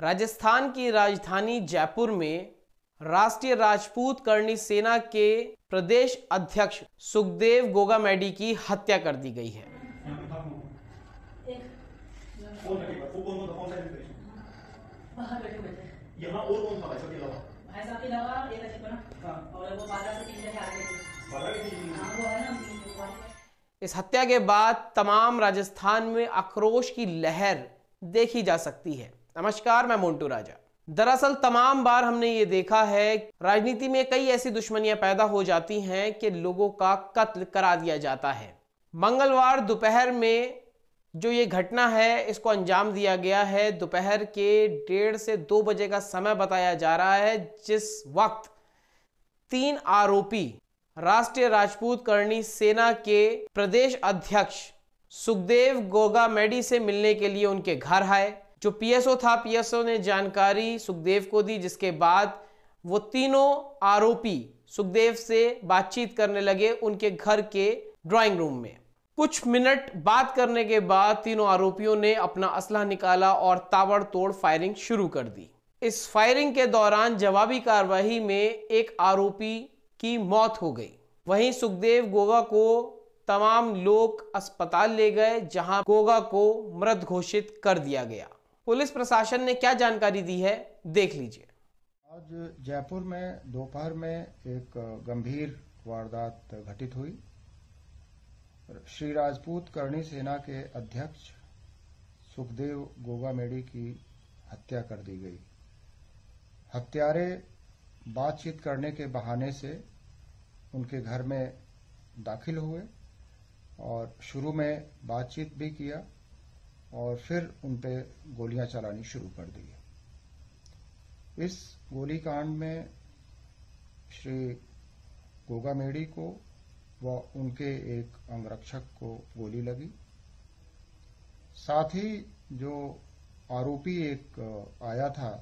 राजस्थान की राजधानी जयपुर में राष्ट्रीय राजपूत करणी सेना के प्रदेश अध्यक्ष सुखदेव गोगामेडी की हत्या कर दी गई है। यहाँ और कौन था भाई साहब के अलावा एक और वो 12 से 3 जगह आ गए। इस हत्या के बाद तमाम राजस्थान में आक्रोश की लहर देखी जा सकती है। नमस्कार, मैं मोंटू राजा। दरअसल तमाम बार हमने ये देखा है, राजनीति में कई ऐसी दुश्मनियां पैदा हो जाती हैं कि लोगों का कत्ल करा दिया जाता है। मंगलवार दोपहर में जो ये घटना है, इसको अंजाम दिया गया है। दोपहर के 1:30 से 2 बजे का समय बताया जा रहा है, जिस वक्त 3 आरोपी राष्ट्रीय राजपूत करणी सेना के प्रदेश अध्यक्ष सुखदेव गोगामेडी से मिलने के लिए उनके घर आए। जो पीएसओ था, पीएसओ ने जानकारी सुखदेव को दी, जिसके बाद वो तीनों आरोपी सुखदेव से बातचीत करने लगे उनके घर के ड्राइंग रूम में। कुछ मिनट बात करने के बाद तीनों आरोपियों ने अपना असला निकाला और ताबड़तोड़ फायरिंग शुरू कर दी। इस फायरिंग के दौरान जवाबी कार्रवाई में एक आरोपी की मौत हो गई। वहीं सुखदेव गोगा को तमाम लोग अस्पताल ले गए, जहां गोगा को मृत घोषित कर दिया गया। पुलिस प्रशासन ने क्या जानकारी दी है, देख लीजिए। आज जयपुर में दोपहर में एक गंभीर वारदात घटित हुई। श्री राजपूत करणी सेना के अध्यक्ष सुखदेव गोगामेडी की हत्या कर दी गई। हत्यारे बातचीत करने के बहाने से उनके घर में दाखिल हुए और शुरू में बातचीत भी किया और फिर उन पे गोलियां चलानी शुरू कर दी। इस गोलीकांड में श्री गोगामेडी को व उनके एक अंगरक्षक को गोली लगी। साथ ही जो आरोपी एक आया था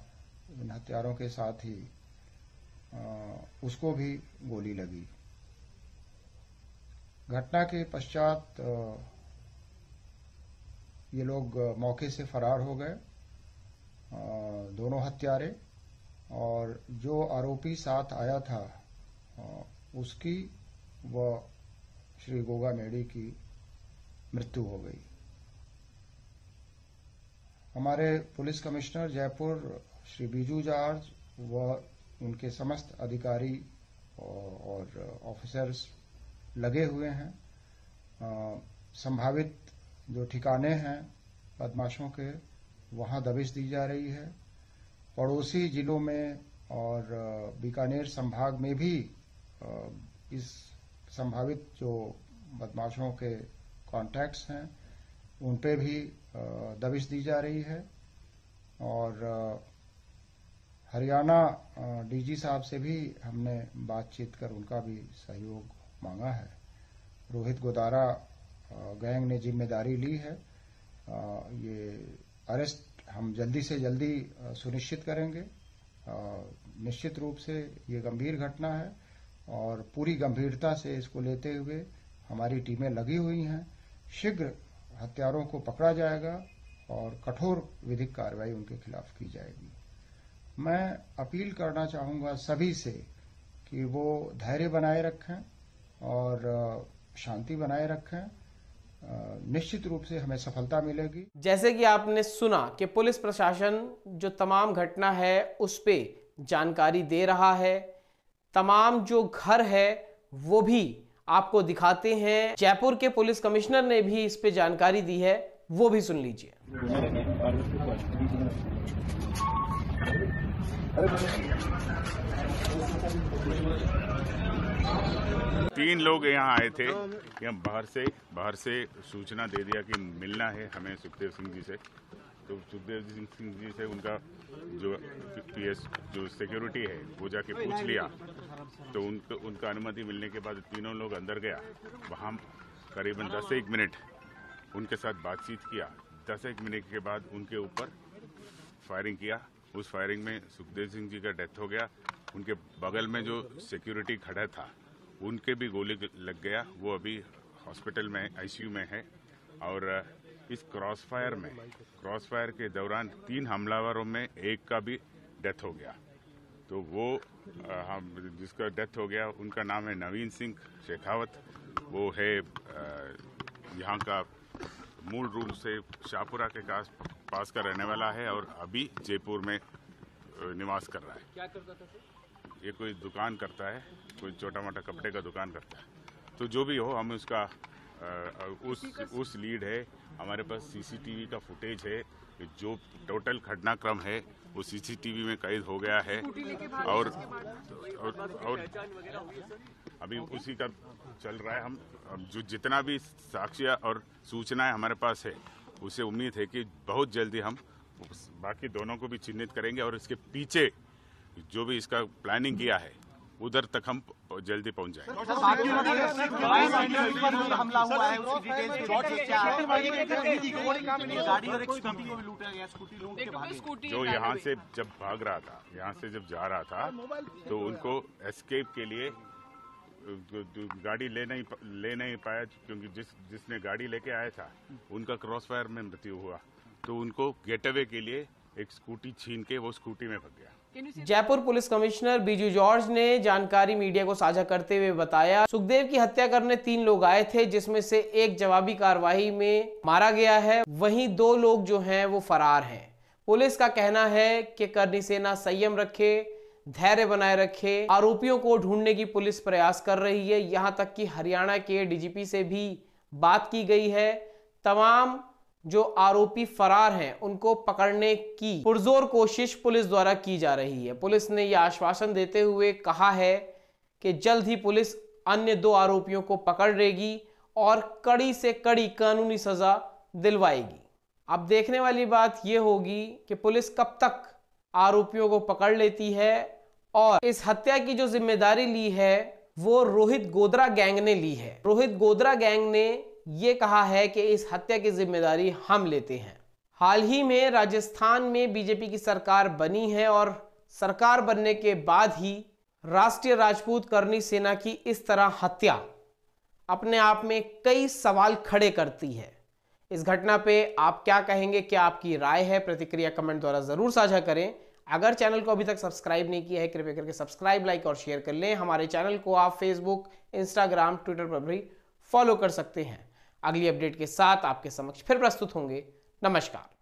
इन हत्यारों के साथ ही, उसको भी गोली लगी। घटना के पश्चात ये लोग मौके से फरार हो गए, दोनों हत्यारे, और जो आरोपी साथ आया था उसकी व श्री गोगामेडी की मृत्यु हो गई। हमारे police commissioner Jaipur Shri Biju George व उनके समस्त अधिकारी और ऑफिसर्स लगे हुए हैं। संभावित जो ठिकाने हैं बदमाशों के, वहां दबिश दी जा रही है। पड़ोसी जिलों में और बीकानेर संभाग में भी इस संभावित जो बदमाशों के कॉन्टैक्ट्स हैं उन पे भी दबिश दी जा रही है। और हरियाणा डीजी साहब से भी हमने बातचीत कर उनका भी सहयोग मांगा है। रोहित गोदारा गैंग ने जिम्मेदारी ली है। ये अरेस्ट हम जल्दी से जल्दी सुनिश्चित करेंगे। निश्चित रूप से ये गंभीर घटना है और पूरी गंभीरता से इसको लेते हुए हमारी टीमें लगी हुई हैं। शीघ्र हत्यारों को पकड़ा जाएगा और कठोर विधिक कार्रवाई उनके खिलाफ की जाएगी। मैं अपील करना चाहूंगा सभी से कि वो धैर्य बनाए रखें और शांति बनाए रखें। निश्चित रूप से हमें सफलता मिलेगी। जैसे कि आपने सुना कि पुलिस प्रशासन जो तमाम घटना है उस पे जानकारी दे रहा है। तमाम जो घर है वो भी आपको दिखाते हैं। जयपुर के पुलिस कमिश्नर ने भी इस पे जानकारी दी है, वो भी सुन लीजिए। 3 लोग यहाँ आए थे। यहाँ बाहर से सूचना दे दिया कि मिलना है हमें सुखदेव सिंह जी से। तो सुखदेव सिंह जी से उनका जो पीएस जो सिक्योरिटी है वो जाके पूछ लिया, तो उनका अनुमति मिलने के बाद तीनों लोग अंदर गया। वहाँ करीबन 10-1 मिनट उनके साथ बातचीत किया। 10-1 मिनट के बाद उनके ऊपर फायरिंग किया। उस फायरिंग में सुखदेव सिंह जी का डेथ हो गया। उनके बगल में जो सिक्योरिटी खड़ा था उनके भी गोली लग गया। वो अभी हॉस्पिटल में आईसीयू में है और इस क्रॉसफायर के दौरान 3 हमलावरों में एक का भी डेथ हो गया। तो वो हम जिसका डेथ हो गया उनका नाम है नवीन सिंह शेखावत। वो है यहाँ का मूल रूप से शाहपुरा के पास का रहने वाला है और अभी जयपुर में निवास कर रहा है। क्या करता था सर? ये कोई दुकान करता है, कोई छोटा मोटा कपड़े का दुकान करता है। तो जो भी हो, हम उसका उस लीड है। हमारे पास सीसीटीवी का फुटेज है, जो टोटल घटनाक्रम है वो सीसीटीवी में कैद हो गया है और अभी उसी का चल रहा है। हम जो जितना भी साक्ष्य और सूचनाएं हमारे पास है, उसे उम्मीद है कि बहुत जल्दी हम बाकी दोनों को भी चिन्हित करेंगे और इसके पीछे जो भी इसका प्लानिंग किया है उधर तक हम जल्दी पहुंच जाएंगे। हमला हुआ है, उसकी डिटेल्स क्या है? गाड़ी और एक स्कूटी को भी लूटा गया, स्कूटी लूट के भागे। जो यहाँ से जब भाग रहा था, यहाँ से जब जा रहा था, तो उनको एस्केप के लिए गाड़ी ले नहीं पाया, क्योंकि जिसने गाड़ी लेके आया था उनका क्रॉसफायर में मृत्यु हुआ। तो उनको गेट अवे के लिए एक स्कूटी छीन के वो स्कूटी में भाग गया। Jaipur police commissioner Biju George ने जानकारी मीडिया को साझा करते हुए बताया, सुखदेव की हत्या करने 3 लोग आए थे, जिसमें से एक जवाबी कार्रवाई में मारा गया है, वहीं 2 लोग जो हैं वो फरार हैं। पुलिस का कहना है कि करनी सेना संयम रखे, धैर्य बनाए रखे। आरोपियों को ढूंढने की पुलिस प्रयास कर रही है। यहां तक कि हरियाणा के डीजीपी से भी बात की गई है। तमाम जो आरोपी फरार हैं उनको पकड़ने की पुरजोर कोशिश पुलिस द्वारा की जा रही है। पुलिस ने यह आश्वासन देते हुए कहा है कि जल्द ही पुलिस अन्य 2 आरोपियों को पकड़ लेगी और कड़ी से कड़ी कानूनी सजा दिलवाएगी। अब देखने वाली बात यह होगी कि पुलिस कब तक आरोपियों को पकड़ लेती है और इस हत्या की जो जिम्मेदारी ली है वो रोहित गोधरा गैंग ने ली है। रोहित गोधरा गैंग ने ये कहा है कि इस हत्या की जिम्मेदारी हम लेते हैं। हाल ही में राजस्थान में बीजेपी की सरकार बनी है और सरकार बनने के बाद ही राष्ट्रीय राजपूत करनी सेना की इस तरह हत्या अपने आप में कई सवाल खड़े करती है। इस घटना पे आप क्या कहेंगे, क्या आपकी राय है? प्रतिक्रिया कमेंट द्वारा जरूर साझा करें। अगर चैनल को अभी तक सब्सक्राइब नहीं किया है, कृपया करके सब्सक्राइब, लाइक और शेयर कर लें। हमारे चैनल को आप फेसबुक, इंस्टाग्राम, ट्विटर पर भी फॉलो कर सकते हैं। अगली अपडेट के साथ आपके समक्ष फिर प्रस्तुत होंगे। नमस्कार।